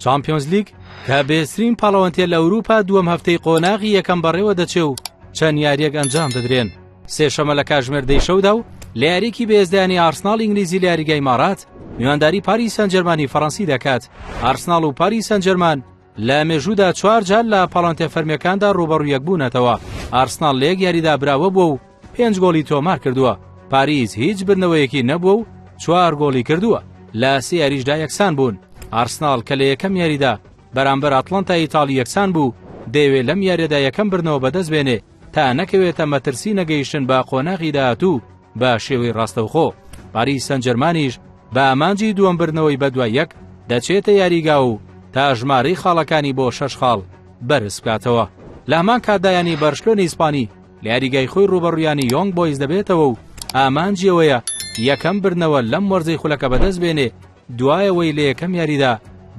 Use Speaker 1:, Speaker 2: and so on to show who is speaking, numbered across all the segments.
Speaker 1: چامپیۆنز لیگ کە بێسترین پاڵەوەندێ لە ئەوروپا دووەم هەفتەی قۆناغی یەکەم بەڕێوە دەچێ و چەند یاریەک ئەنجام دەدرێن. سێشەمە لە کاتژمێر 10 شەودا و لە یاریەکی بەهێزدانی ئارسناڵ ئینگلیزی لە یاریگای مارات میوانداری پاریس سەن جەرمانی فەڕەنسی دەکات. ئارسناڵ و پاریس سەن جەرمان لە مێژوودا 4 جار لە پاڵەوەندە فەرمیەکاندا ڕوبەڕوو یەک بوونەتەوە. ئارسناڵ لە یەک یاریدا براوە بووە و 5 گۆڵی تۆمار کردووە. پاریس هیچ برنەوەیەکی نەبووە و 4 گۆڵی کردووە. لە سێ یاریشدا یەکسان بوون. ئارسناڵ کە لە یەکەم یاریدا بەرامبەر ئەتڵەنتا ئیتاڵی یەکسان بوو دەیەوێت لەم یاریدا یەکەم برنەوە بەدەست بێنێ تا نەکەوێتە مەترسی نەگەیشتن بە قۆناغی داهاتوو بە شێوەی ڕاستەوخۆ. پاریس سەن جەرمانیش بە ئامانجی دووەم برنەوەی بەدوای یەک دەچێتە یاریگا و تا ژمارەی خاڵەکانی بۆ 6 خاڵ بەرز بکاتەوە. لە هەمان کاتدایانی بەرشلۆنی ئیسپانی لە یاریگای خۆی ڕوبەڕوویانی یۆنگ بۆیز دەبێتەوە و ئامانجیەوەیە یەکەم برنەوە لەم وەرزەی خولەکە بەدەست بێنێ دوایەوەی لە یەکەم یاریدا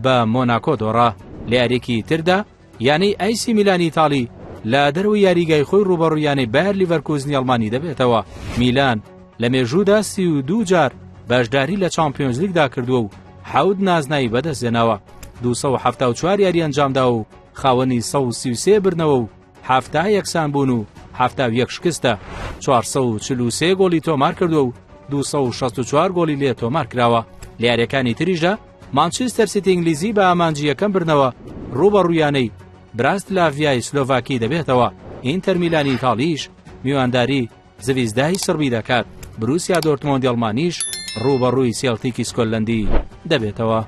Speaker 1: بە مۆناکۆ دۆڕا. لە یاریەکی تردا یانەی ئایسی میلانی ئیتاڵی لە دەروی یاریگای خۆی ڕوبەڕوویانی بایر لیڤەرکوزنی ئەڵمانی دەبێتەوە. میلان لە مێژوودا 32 جار بەشداری لە چامپیۆنز لیگدا کردووە و 7 نازنایی بەدەستێناوە. 274 یاری ئەنجامدا و خاوەنی 133 برنەوە و 7 یەکسان بوون و 71 شکستە. 443 گۆڵی تۆمار کردووە و 264 گۆڵی لێ تۆمار کراوە. لە یاریەکانی تریشدا مانچستەر سیتی ئینگلیزی بە ئامانجی یەکەم برنەوە ڕوبەڕوویانەی براستلاڤیای سلۆڤاکی دەبێتەوە. ئینتەر میلانی ئیتاڵیش میوانداری زڤیزدای سربی دەکات. بروسیا دۆرتمۆندی ئەڵمانیش ڕوبەڕووی سێڵتیکی سکۆتلەندی دەبێتەوە.